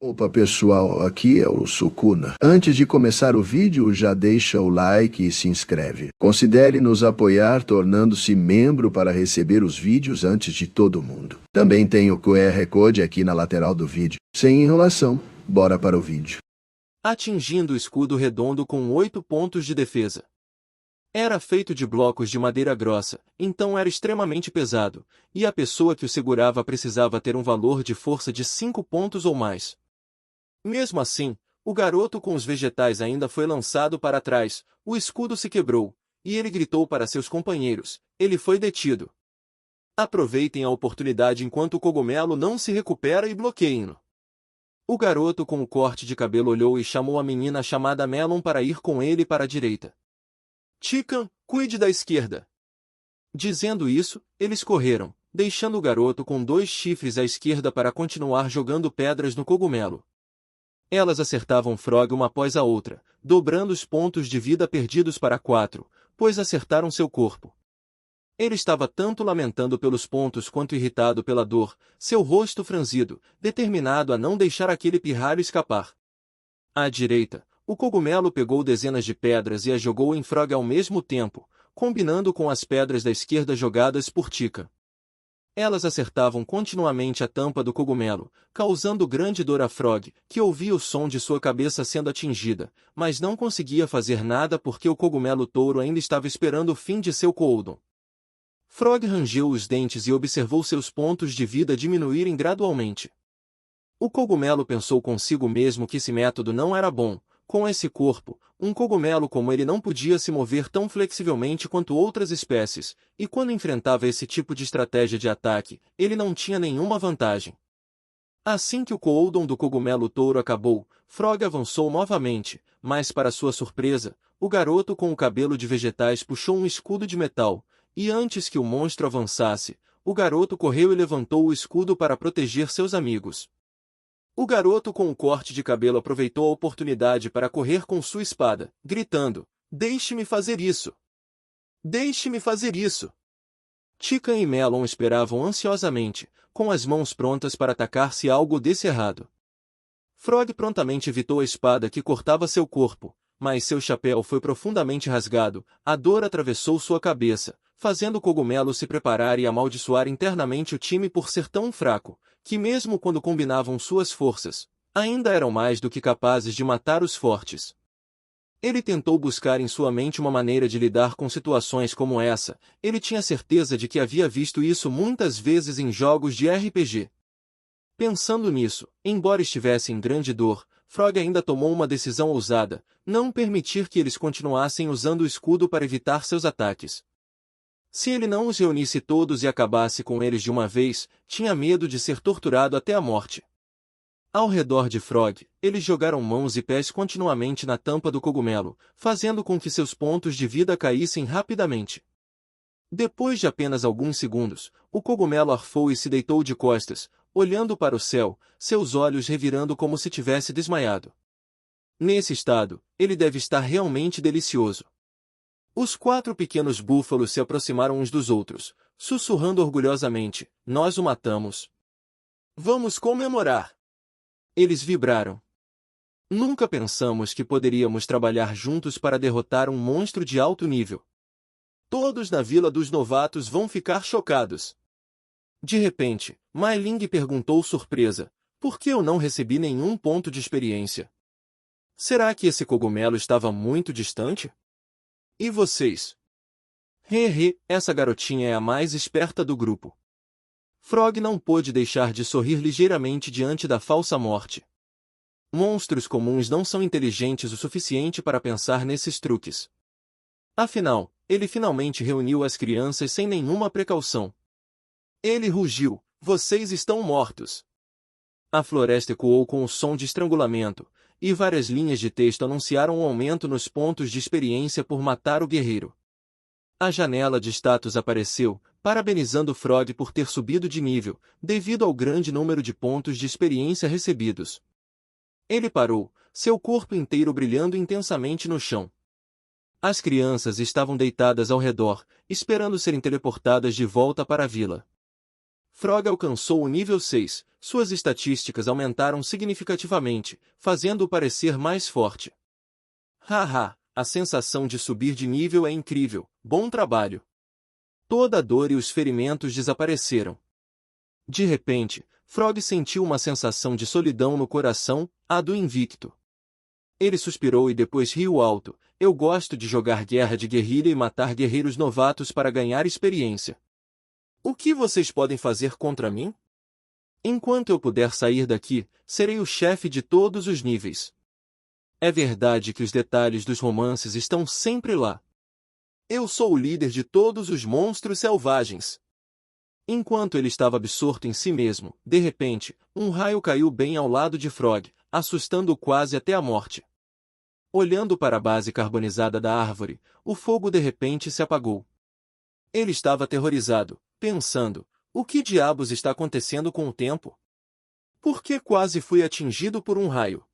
Opa pessoal, aqui é o Sukuna. Antes de começar o vídeo, já deixa o like e se inscreve. Considere nos apoiar tornando-se membro para receber os vídeos antes de todo mundo. Também tem o QR Code aqui na lateral do vídeo. Sem enrolação, bora para o vídeo. Atingindo o escudo redondo com 8 pontos de defesa. Era feito de blocos de madeira grossa, então era extremamente pesado, e a pessoa que o segurava precisava ter um valor de força de 5 pontos ou mais. Mesmo assim, o garoto com os vegetais ainda foi lançado para trás, o escudo se quebrou, e ele gritou para seus companheiros, ele foi detido. Aproveitem a oportunidade enquanto o cogumelo não se recupera e bloqueiem-no. O garoto com o corte de cabelo olhou e chamou a menina chamada Melon para ir com ele para a direita. Chikan, cuide da esquerda. Dizendo isso, eles correram, deixando o garoto com 2 chifres à esquerda para continuar jogando pedras no cogumelo. Elas acertavam Frog uma após a outra, dobrando os pontos de vida perdidos para 4, pois acertaram seu corpo. Ele estava tanto lamentando pelos pontos quanto irritado pela dor, seu rosto franzido, determinado a não deixar aquele pirralho escapar. À direita, o cogumelo pegou dezenas de pedras e as jogou em Frog ao mesmo tempo, combinando com as pedras da esquerda jogadas por Chikan. Elas acertavam continuamente a tampa do cogumelo, causando grande dor a Frog, que ouvia o som de sua cabeça sendo atingida, mas não conseguia fazer nada porque o cogumelo touro ainda estava esperando o fim de seu cooldown. Frog rangeu os dentes e observou seus pontos de vida diminuírem gradualmente. O cogumelo pensou consigo mesmo que esse método não era bom. Com esse corpo, um cogumelo como ele não podia se mover tão flexivelmente quanto outras espécies, e quando enfrentava esse tipo de estratégia de ataque, ele não tinha nenhuma vantagem. Assim que o cooldown do cogumelo touro acabou, Frog avançou novamente, mas para sua surpresa, o garoto com o cabelo de vegetais puxou um escudo de metal, e antes que o monstro avançasse, o garoto correu e levantou o escudo para proteger seus amigos. O garoto com o corte de cabelo aproveitou a oportunidade para correr com sua espada, gritando, "Deixe-me fazer isso! Deixe-me fazer isso!" Chikan e Melon esperavam ansiosamente, com as mãos prontas para atacar se algo desse errado. Frog prontamente evitou a espada que cortava seu corpo, mas seu chapéu foi profundamente rasgado, a dor atravessou sua cabeça, fazendo o cogumelo se preparar e amaldiçoar internamente o time por ser tão fraco, que mesmo quando combinavam suas forças, ainda eram mais do que capazes de matar os fortes. Ele tentou buscar em sua mente uma maneira de lidar com situações como essa, ele tinha certeza de que havia visto isso muitas vezes em jogos de RPG. Pensando nisso, embora estivesse em grande dor, Frog ainda tomou uma decisão ousada, não permitir que eles continuassem usando o escudo para evitar seus ataques. Se ele não os reunisse todos e acabasse com eles de uma vez, tinha medo de ser torturado até a morte. Ao redor de Frog, eles jogaram mãos e pés continuamente na tampa do cogumelo, fazendo com que seus pontos de vida caíssem rapidamente. Depois de apenas alguns segundos, o cogumelo arfou e se deitou de costas, olhando para o céu, seus olhos revirando como se tivesse desmaiado. Nesse estado, ele deve estar realmente delicioso. Os 4 pequenos búfalos se aproximaram uns dos outros, sussurrando orgulhosamente, "Nós o matamos. Vamos comemorar!" Eles vibraram. Nunca pensamos que poderíamos trabalhar juntos para derrotar um monstro de alto nível. Todos na Vila dos Novatos vão ficar chocados. De repente, Mai Ling perguntou surpresa, "Por que eu não recebi nenhum ponto de experiência? Será que esse cogumelo estava muito distante? E vocês?" Essa garotinha é a mais esperta do grupo." Frog não pôde deixar de sorrir ligeiramente diante da falsa morte. Monstros comuns não são inteligentes o suficiente para pensar nesses truques. Afinal, ele finalmente reuniu as crianças sem nenhuma precaução. Ele rugiu, "Vocês estão mortos!" A floresta ecoou com o som de estrangulamento, e várias linhas de texto anunciaram um aumento nos pontos de experiência por matar o guerreiro. A janela de status apareceu, parabenizando Frog por ter subido de nível, devido ao grande número de pontos de experiência recebidos. Ele parou, seu corpo inteiro brilhando intensamente no chão. As crianças estavam deitadas ao redor, esperando serem teleportadas de volta para a vila. Frog alcançou o nível 6, suas estatísticas aumentaram significativamente, fazendo-o parecer mais forte. Haha, a sensação de subir de nível é incrível, bom trabalho. Toda a dor e os ferimentos desapareceram. De repente, Frog sentiu uma sensação de solidão no coração, a do invicto. Ele suspirou e depois riu alto. Eu gosto de jogar guerra de guerrilha e matar guerreiros novatos para ganhar experiência. O que vocês podem fazer contra mim? Enquanto eu puder sair daqui, serei o chefe de todos os níveis. É verdade que os detalhes dos romances estão sempre lá. Eu sou o líder de todos os monstros selvagens. Enquanto ele estava absorto em si mesmo, de repente, um raio caiu bem ao lado de Frog, assustando-o quase até a morte. Olhando para a base carbonizada da árvore, o fogo de repente se apagou. Ele estava aterrorizado, pensando, o que diabos está acontecendo com o tempo? Por que quase fui atingido por um raio?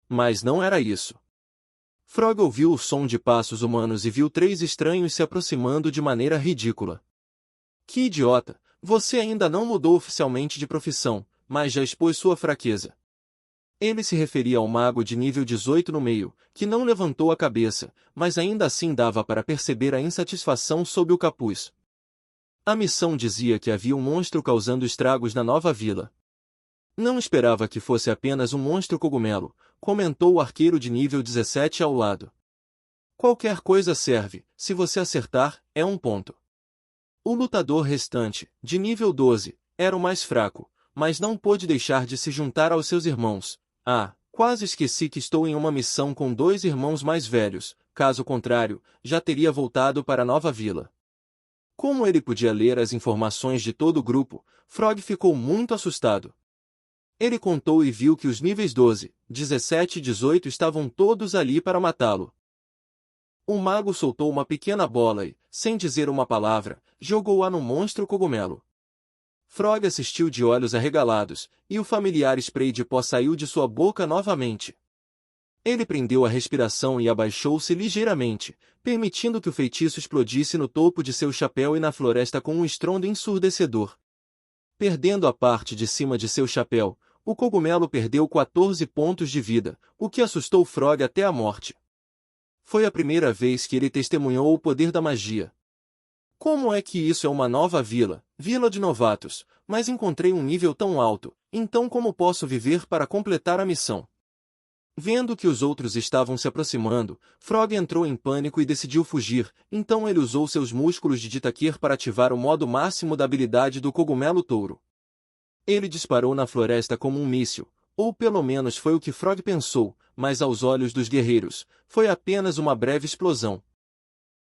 Mas não era isso. Frog ouviu o som de passos humanos e viu 3 estranhos se aproximando de maneira ridícula. Que idiota, você ainda não mudou oficialmente de profissão, mas já expôs sua fraqueza. Ele se referia ao mago de nível 18 no meio, que não levantou a cabeça, mas ainda assim dava para perceber a insatisfação sob o capuz. A missão dizia que havia um monstro causando estragos na nova vila. Não esperava que fosse apenas um monstro cogumelo, comentou o arqueiro de nível 17 ao lado. Qualquer coisa serve, se você acertar, é um ponto. O lutador restante, de nível 12, era o mais fraco, mas não pôde deixar de se juntar aos seus irmãos. Ah, quase esqueci que estou em uma missão com 2 irmãos mais velhos, caso contrário, já teria voltado para a nova vila. Como ele podia ler as informações de todo o grupo, Frog ficou muito assustado. Ele contou e viu que os níveis 12, 17 e 18 estavam todos ali para matá-lo. O mago soltou uma pequena bola e, sem dizer uma palavra, jogou-a no monstro cogumelo. Frog assistiu de olhos arregalados, e o familiar spray de pó saiu de sua boca novamente. Ele prendeu a respiração e abaixou-se ligeiramente, permitindo que o feitiço explodisse no topo de seu chapéu e na floresta com um estrondo ensurdecedor. Perdendo a parte de cima de seu chapéu, o cogumelo perdeu 14 pontos de vida, o que assustou Frog até a morte. Foi a primeira vez que ele testemunhou o poder da magia. Como é que isso é uma nova vila, vila de novatos, mas encontrei um nível tão alto, então como posso viver para completar a missão? Vendo que os outros estavam se aproximando, Frog entrou em pânico e decidiu fugir, então ele usou seus músculos de Ditaquer para ativar o modo máximo da habilidade do cogumelo touro. Ele disparou na floresta como um míssil, ou pelo menos foi o que Frog pensou, mas aos olhos dos guerreiros, foi apenas uma breve explosão.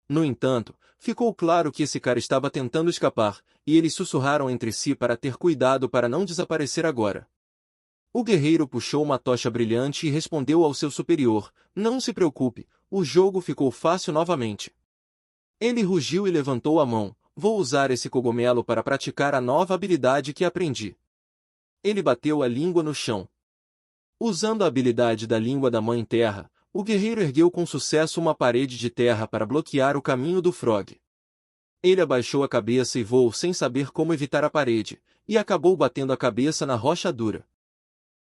No entanto, ficou claro que esse cara estava tentando escapar, e eles sussurraram entre si para ter cuidado para não desaparecer agora. O guerreiro puxou uma tocha brilhante e respondeu ao seu superior, não se preocupe, o jogo ficou fácil novamente. Ele rugiu e levantou a mão, vou usar esse cogumelo para praticar a nova habilidade que aprendi. Ele bateu a língua no chão. Usando a habilidade da língua da Mãe Terra, o guerreiro ergueu com sucesso uma parede de terra para bloquear o caminho do Frog. Ele abaixou a cabeça e voou sem saber como evitar a parede, e acabou batendo a cabeça na rocha dura.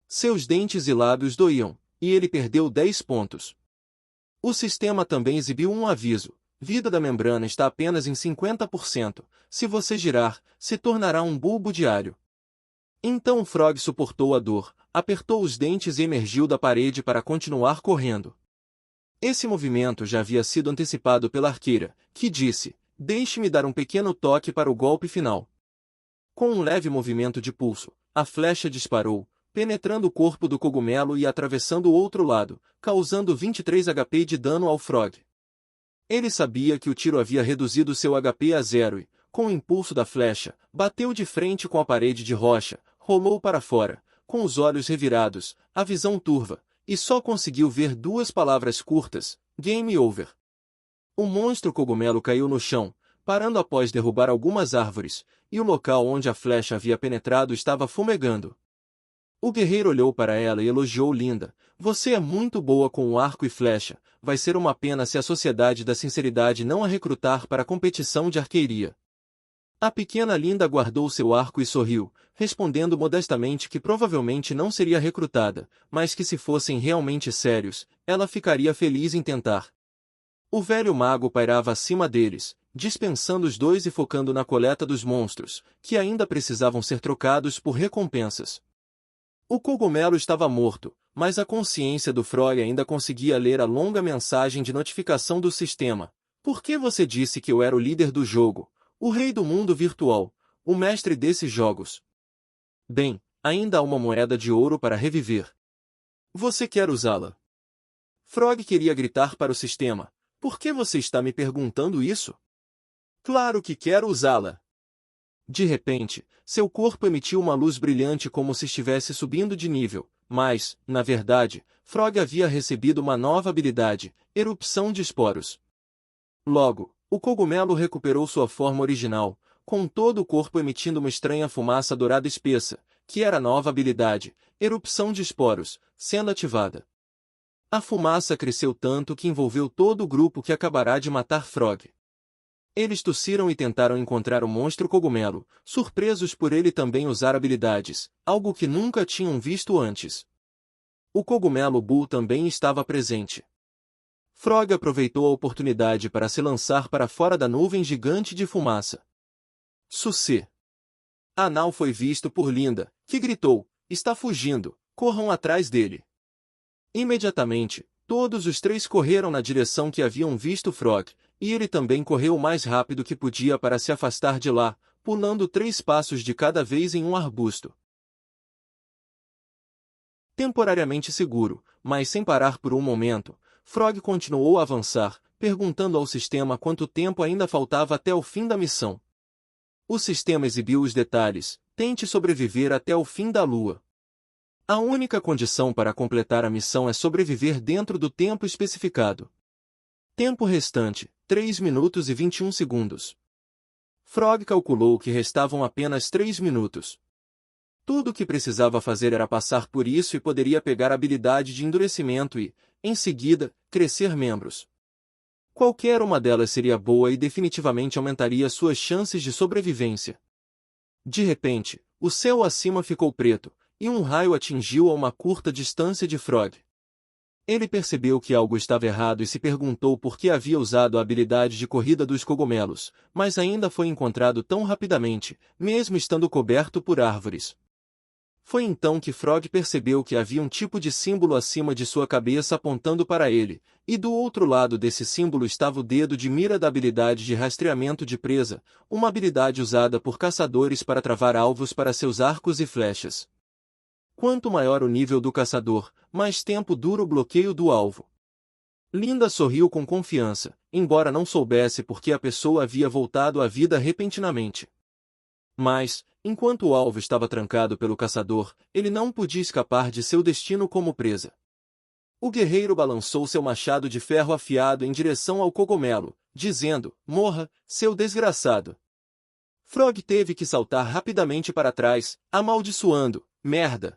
Seus dentes e lábios doíam, e ele perdeu 10 pontos. O sistema também exibiu um aviso: vida da membrana está apenas em 50%, se você girar, se tornará um bulbo diário. Então Frog suportou a dor, apertou os dentes e emergiu da parede para continuar correndo. Esse movimento já havia sido antecipado pela arqueira, que disse, deixe-me dar um pequeno toque para o golpe final. Com um leve movimento de pulso, a flecha disparou, penetrando o corpo do cogumelo e atravessando o outro lado, causando 23 HP de dano ao Frog. Ele sabia que o tiro havia reduzido seu HP a 0 e, com o impulso da flecha, bateu de frente com a parede de rocha, rolou para fora, com os olhos revirados, a visão turva, e só conseguiu ver 2 palavras curtas, Game Over. O monstro cogumelo caiu no chão, parando após derrubar algumas árvores, e o local onde a flecha havia penetrado estava fumegando. O guerreiro olhou para ela e elogiou Linda, você é muito boa com o arco e flecha, vai ser uma pena se a Sociedade da Sinceridade não a recrutar para a competição de arqueria. A pequena Linda guardou seu arco e sorriu, respondendo modestamente que provavelmente não seria recrutada, mas que se fossem realmente sérios, ela ficaria feliz em tentar. O velho mago pairava acima deles, dispensando os dois e focando na coleta dos monstros, que ainda precisavam ser trocados por recompensas. O cogumelo estava morto, mas a consciência do Frog ainda conseguia ler a longa mensagem de notificação do sistema. Por que você disse que eu era o líder do jogo, o rei do mundo virtual, o mestre desses jogos? Bem, ainda há uma moeda de ouro para reviver. Você quer usá-la? Frog queria gritar para o sistema. Por que você está me perguntando isso? Claro que quero usá-la. De repente, seu corpo emitiu uma luz brilhante como se estivesse subindo de nível, mas, na verdade, Frog havia recebido uma nova habilidade, erupção de esporos. Logo, o cogumelo recuperou sua forma original, com todo o corpo emitindo uma estranha fumaça dourada espessa, que era a nova habilidade, erupção de esporos, sendo ativada. A fumaça cresceu tanto que envolveu todo o grupo que acabará de matar Frog. Eles tossiram e tentaram encontrar o monstro cogumelo, surpresos por ele também usar habilidades, algo que nunca tinham visto antes. O cogumelo Bull também estava presente. Frog aproveitou a oportunidade para se lançar para fora da nuvem gigante de fumaça. Sucê! Anal foi visto por Linda, que gritou, está fugindo, corram atrás dele. Imediatamente, todos os três correram na direção que haviam visto Frog, e ele também correu o mais rápido que podia para se afastar de lá, pulando 3 passos de cada vez em um arbusto. Temporariamente seguro, mas sem parar por um momento, Frog continuou a avançar, perguntando ao sistema quanto tempo ainda faltava até o fim da missão. O sistema exibiu os detalhes: tente sobreviver até o fim da lua. A única condição para completar a missão é sobreviver dentro do tempo especificado. Tempo restante, 3 minutos e 21 segundos. Frog calculou que restavam apenas 3 minutos. Tudo o que precisava fazer era passar por isso e poderia pegar a habilidade de endurecimento e, em seguida, crescer membros. Qualquer uma delas seria boa e definitivamente aumentaria suas chances de sobrevivência. De repente, o céu acima ficou preto, e um raio atingiu a uma curta distância de Frog. Ele percebeu que algo estava errado e se perguntou por que havia usado a habilidade de corrida dos cogumelos, mas ainda foi encontrado tão rapidamente, mesmo estando coberto por árvores. Foi então que Frog percebeu que havia um tipo de símbolo acima de sua cabeça apontando para ele, e do outro lado desse símbolo estava o dedo de mira da habilidade de rastreamento de presa, uma habilidade usada por caçadores para travar alvos para seus arcos e flechas. Quanto maior o nível do caçador, mais tempo dura o bloqueio do alvo. Linda sorriu com confiança, embora não soubesse por que a pessoa havia voltado à vida repentinamente. Mas, enquanto o alvo estava trancado pelo caçador, ele não podia escapar de seu destino como presa. O guerreiro balançou seu machado de ferro afiado em direção ao cogumelo, dizendo, morra, seu desgraçado. Frog teve que saltar rapidamente para trás, amaldiçoando, merda.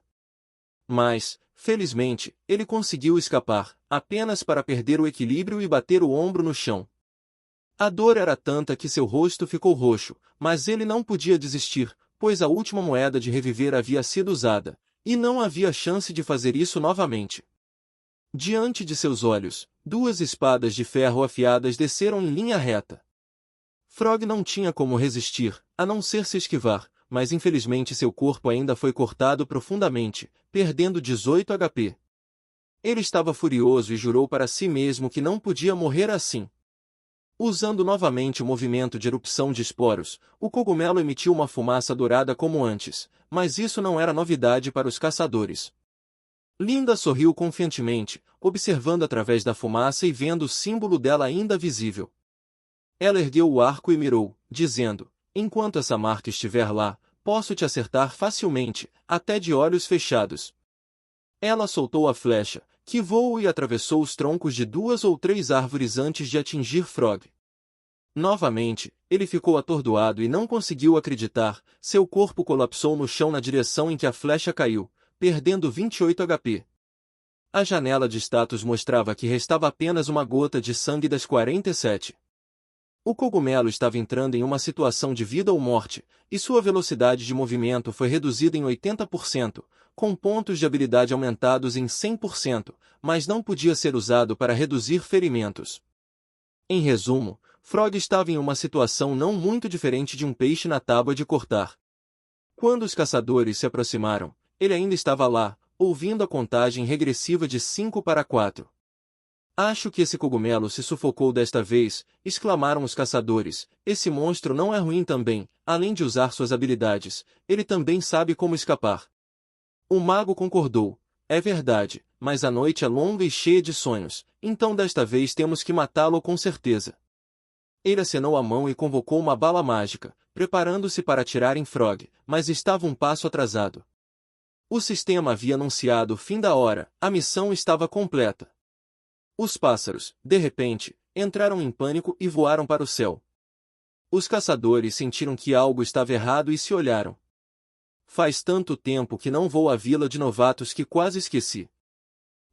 Mas, felizmente, ele conseguiu escapar, apenas para perder o equilíbrio e bater o ombro no chão. A dor era tanta que seu rosto ficou roxo, mas ele não podia desistir, pois a última moeda de reviver havia sido usada, e não havia chance de fazer isso novamente. Diante de seus olhos, 2 espadas de ferro afiadas desceram em linha reta. Frog não tinha como resistir, a não ser se esquivar, mas infelizmente seu corpo ainda foi cortado profundamente, perdendo 18 HP. Ele estava furioso e jurou para si mesmo que não podia morrer assim. Usando novamente o movimento de erupção de esporos, o cogumelo emitiu uma fumaça dourada como antes, mas isso não era novidade para os caçadores. Linda sorriu confiantemente, observando através da fumaça e vendo o símbolo dela ainda visível. Ela ergueu o arco e mirou, dizendo, enquanto essa marca estiver lá, posso te acertar facilmente, até de olhos fechados. Ela soltou a flecha, que voou e atravessou os troncos de 2 ou 3 árvores antes de atingir Frog. Novamente, ele ficou atordoado e não conseguiu acreditar, seu corpo colapsou no chão na direção em que a flecha caiu, perdendo 28 HP. A janela de status mostrava que restava apenas uma gota de sangue das 47. O cogumelo estava entrando em uma situação de vida ou morte, e sua velocidade de movimento foi reduzida em 80%, com pontos de habilidade aumentados em 100%, mas não podia ser usado para reduzir ferimentos. Em resumo, Frog estava em uma situação não muito diferente de um peixe na tábua de cortar. Quando os caçadores se aproximaram, ele ainda estava lá, ouvindo a contagem regressiva de 5 para 4. Acho que esse cogumelo se sufocou desta vez, exclamaram os caçadores. Esse monstro não é ruim também, além de usar suas habilidades, ele também sabe como escapar. O mago concordou. É verdade, mas a noite é longa e cheia de sonhos, então desta vez temos que matá-lo com certeza. Ele acenou a mão e convocou uma bala mágica, preparando-se para atirar em Frog, mas estava um passo atrasado. O sistema havia anunciado o fim da hora, a missão estava completa. Os pássaros, de repente, entraram em pânico e voaram para o céu. Os caçadores sentiram que algo estava errado e se olharam. Faz tanto tempo que não vou à vila de novatos que quase esqueci.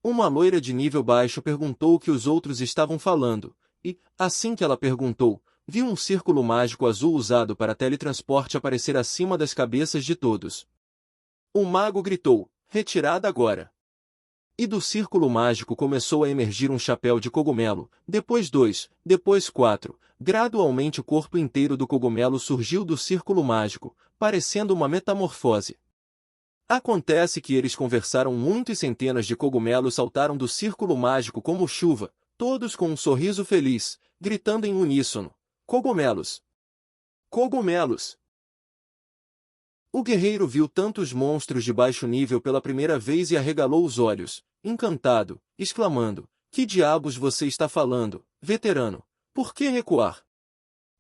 Uma loira de nível baixo perguntou o que os outros estavam falando, e, assim que ela perguntou, viu um círculo mágico azul usado para teletransporte aparecer acima das cabeças de todos. O mago gritou, retirada agora. E do círculo mágico começou a emergir um chapéu de cogumelo, depois 2, depois 4. Gradualmente o corpo inteiro do cogumelo surgiu do círculo mágico, parecendo uma metamorfose. Acontece que eles conversaram muito e centenas de cogumelos saltaram do círculo mágico como chuva, todos com um sorriso feliz, gritando em uníssono: cogumelos! Cogumelos! O guerreiro viu tantos monstros de baixo nível pela primeira vez e arregalou os olhos, encantado, exclamando: que diabos você está falando, veterano? Por que recuar?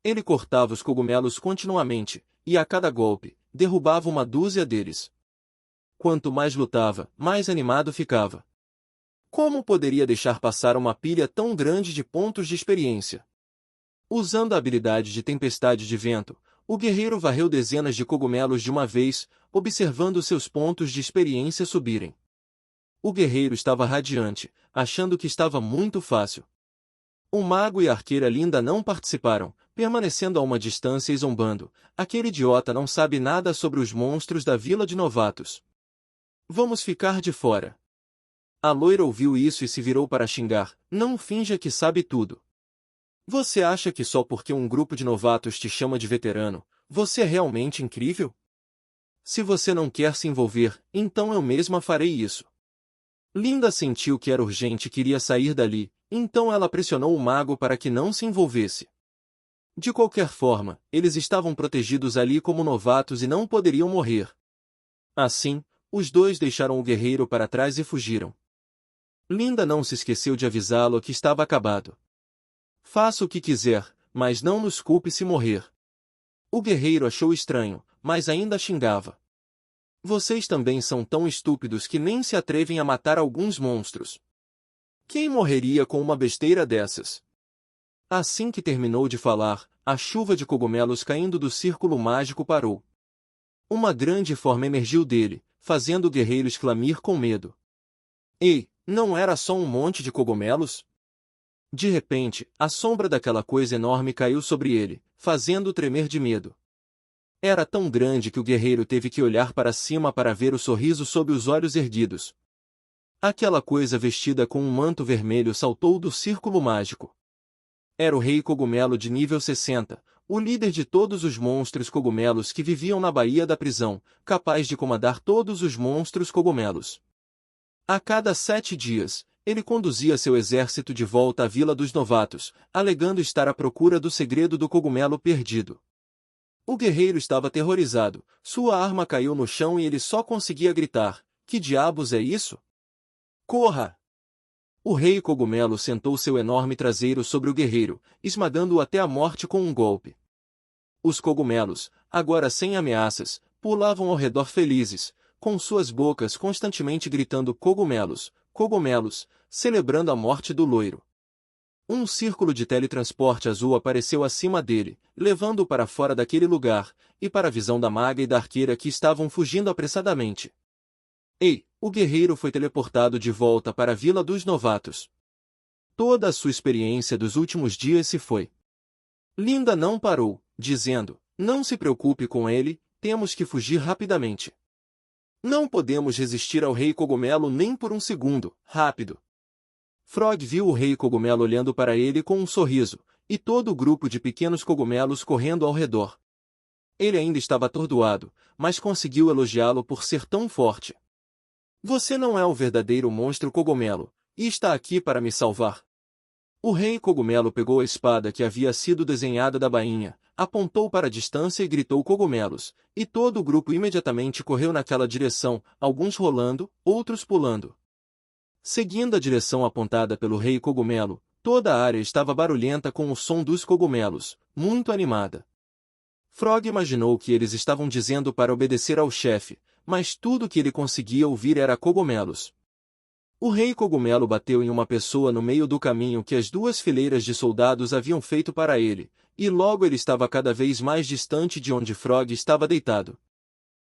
Ele cortava os cogumelos continuamente, e a cada golpe, derrubava uma dúzia deles. Quanto mais lutava, mais animado ficava. Como poderia deixar passar uma pilha tão grande de pontos de experiência? Usando a habilidade de tempestade de vento, o guerreiro varreu dezenas de cogumelos de uma vez, observando seus pontos de experiência subirem. O guerreiro estava radiante, achando que estava muito fácil. O mago e a arqueira linda não participaram, permanecendo a uma distância e zombando. Aquele idiota não sabe nada sobre os monstros da vila de novatos. Vamos ficar de fora. A loira ouviu isso e se virou para xingar. Não finja que sabe tudo. Você acha que só porque um grupo de novatos te chama de veterano, você é realmente incrível? Se você não quer se envolver, então eu mesma farei isso. Linda sentiu que era urgente e queria sair dali, então ela pressionou o mago para que não se envolvesse. De qualquer forma, eles estavam protegidos ali como novatos e não poderiam morrer. Assim, os dois deixaram o guerreiro para trás e fugiram. Linda não se esqueceu de avisá-lo que estava acabado. Faça o que quiser, mas não nos culpe se morrer. O guerreiro achou estranho, mas ainda xingava. Vocês também são tão estúpidos que nem se atrevem a matar alguns monstros. Quem morreria com uma besteira dessas? Assim que terminou de falar, a chuva de cogumelos caindo do círculo mágico parou. Uma grande forma emergiu dele, fazendo o guerreiro exclamar com medo. Ei, não era só um monte de cogumelos? De repente, a sombra daquela coisa enorme caiu sobre ele, fazendo-o tremer de medo. Era tão grande que o guerreiro teve que olhar para cima para ver o sorriso sob os olhos erguidos. Aquela coisa vestida com um manto vermelho saltou do círculo mágico. Era o Rei Cogumelo de nível 60, o líder de todos os monstros cogumelos que viviam na Baía da Prisão, capaz de comandar todos os monstros cogumelos. A cada 7 dias, ele conduzia seu exército de volta à Vila dos Novatos, alegando estar à procura do segredo do cogumelo perdido. O guerreiro estava aterrorizado, sua arma caiu no chão e ele só conseguia gritar: que diabos é isso? Corra! O Rei Cogumelo sentou seu enorme traseiro sobre o guerreiro, esmagando-o até a morte com um golpe. Os cogumelos, agora sem ameaças, pulavam ao redor felizes, com suas bocas constantemente gritando cogumelos, cogumelos, celebrando a morte do loiro. Um círculo de teletransporte azul apareceu acima dele, levando-o para fora daquele lugar, e para a visão da maga e da arqueira que estavam fugindo apressadamente. Ei, o guerreiro foi teleportado de volta para a Vila dos Novatos. Toda a sua experiência dos últimos dias se foi. Linda não parou, dizendo, não se preocupe com ele, temos que fugir rapidamente. Não podemos resistir ao Rei Cogumelo nem por um segundo, rápido. Frog viu o Rei Cogumelo olhando para ele com um sorriso, e todo o grupo de pequenos cogumelos correndo ao redor. Ele ainda estava atordoado, mas conseguiu elogiá-lo por ser tão forte. Você não é o verdadeiro monstro cogumelo, e está aqui para me salvar. O Rei Cogumelo pegou a espada que havia sido desenhada da bainha, apontou para a distância e gritou cogumelos, e todo o grupo imediatamente correu naquela direção, alguns rolando, outros pulando. Seguindo a direção apontada pelo Rei Cogumelo, toda a área estava barulhenta com o som dos cogumelos, muito animada. Frog imaginou que eles estavam dizendo para obedecer ao chefe, mas tudo que ele conseguia ouvir era cogumelos. O Rei Cogumelo bateu em uma pessoa no meio do caminho que as duas fileiras de soldados haviam feito para ele, e logo ele estava cada vez mais distante de onde Frog estava deitado.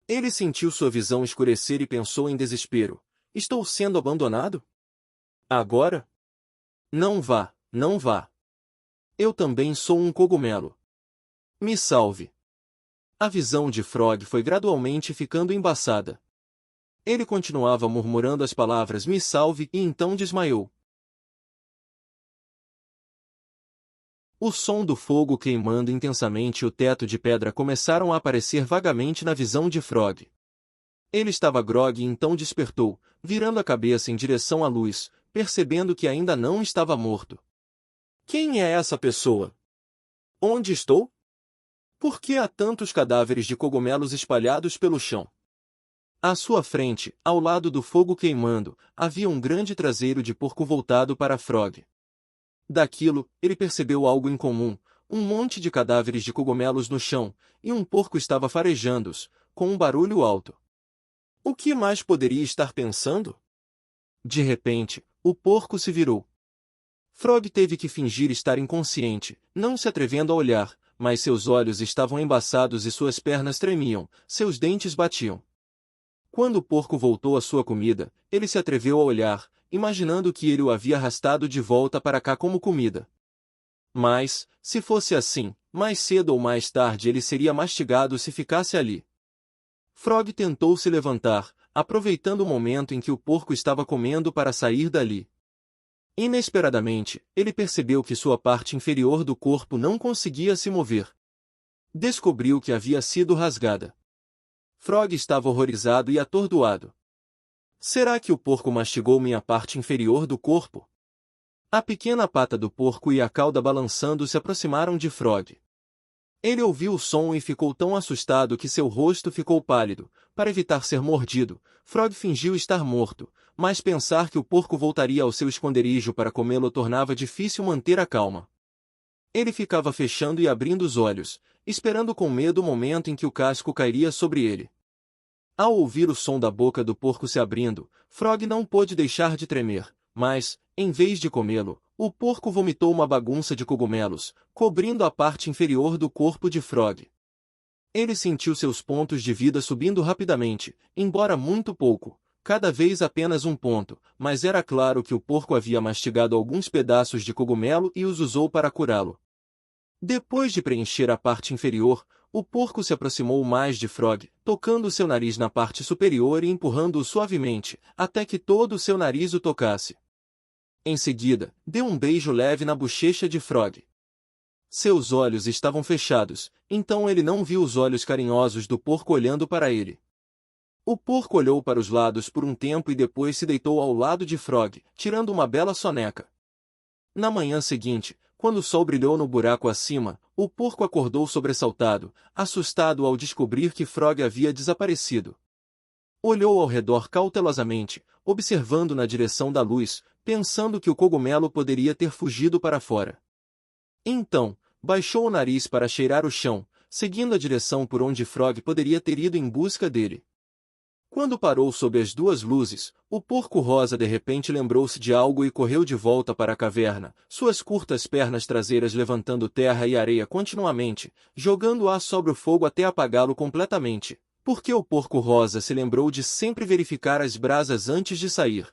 Ele sentiu sua visão escurecer e pensou em desespero. Estou sendo abandonado? Agora? Não vá, não vá. Eu também sou um cogumelo. Me salve. A visão de Frog foi gradualmente ficando embaçada. Ele continuava murmurando as palavras "me salve" e então desmaiou. O som do fogo queimando intensamente e o teto de pedra começaram a aparecer vagamente na visão de Frog. Ele estava grogue e então despertou, virando a cabeça em direção à luz, percebendo que ainda não estava morto. Quem é essa pessoa? Onde estou? Por que há tantos cadáveres de cogumelos espalhados pelo chão? À sua frente, ao lado do fogo queimando, havia um grande traseiro de porco voltado para Frog. Daquilo, ele percebeu algo incomum, um monte de cadáveres de cogumelos no chão, e um porco estava farejando-os, com um barulho alto. O que mais poderia estar pensando? De repente, o porco se virou. Frog teve que fingir estar inconsciente, não se atrevendo a olhar, mas seus olhos estavam embaçados e suas pernas tremiam, seus dentes batiam. Quando o porco voltou à sua comida, ele se atreveu a olhar, imaginando que ele o havia arrastado de volta para cá como comida. Mas, se fosse assim, mais cedo ou mais tarde ele seria mastigado se ficasse ali. Frog tentou se levantar, aproveitando o momento em que o porco estava comendo para sair dali. Inesperadamente, ele percebeu que sua parte inferior do corpo não conseguia se mover. Descobriu que havia sido rasgada. Frog estava horrorizado e atordoado. Será que o porco mastigou minha parte inferior do corpo? A pequena pata do porco e a cauda balançando se aproximaram de Frog. Ele ouviu o som e ficou tão assustado que seu rosto ficou pálido. Para evitar ser mordido, Frog fingiu estar morto, mas pensar que o porco voltaria ao seu esconderijo para comê-lo tornava difícil manter a calma. Ele ficava fechando e abrindo os olhos, esperando com medo o momento em que o casco cairia sobre ele. Ao ouvir o som da boca do porco se abrindo, Frog não pôde deixar de tremer, mas, em vez de comê-lo, o porco vomitou uma bagunça de cogumelos, cobrindo a parte inferior do corpo de Frog. Ele sentiu seus pontos de vida subindo rapidamente, embora muito pouco, cada vez apenas um ponto, mas era claro que o porco havia mastigado alguns pedaços de cogumelo e os usou para curá-lo. Depois de preencher a parte inferior, o porco se aproximou mais de Frog, tocando seu nariz na parte superior e empurrando-o suavemente, até que todo o seu nariz o tocasse. Em seguida, deu um beijo leve na bochecha de Frog. Seus olhos estavam fechados, então ele não viu os olhos carinhosos do porco olhando para ele. O porco olhou para os lados por um tempo e depois se deitou ao lado de Frog, tirando uma bela soneca. Na manhã seguinte, quando o sol brilhou no buraco acima, o porco acordou sobressaltado, assustado ao descobrir que Frog havia desaparecido. Olhou ao redor cautelosamente, observando na direção da luz, pensando que o cogumelo poderia ter fugido para fora. Então, baixou o nariz para cheirar o chão, seguindo a direção por onde Frog poderia ter ido em busca dele. Quando parou sob as duas luzes, o porco rosa de repente lembrou-se de algo e correu de volta para a caverna, suas curtas pernas traseiras levantando terra e areia continuamente, jogando-a sobre o fogo até apagá-lo completamente, porque o porco rosa se lembrou de sempre verificar as brasas antes de sair.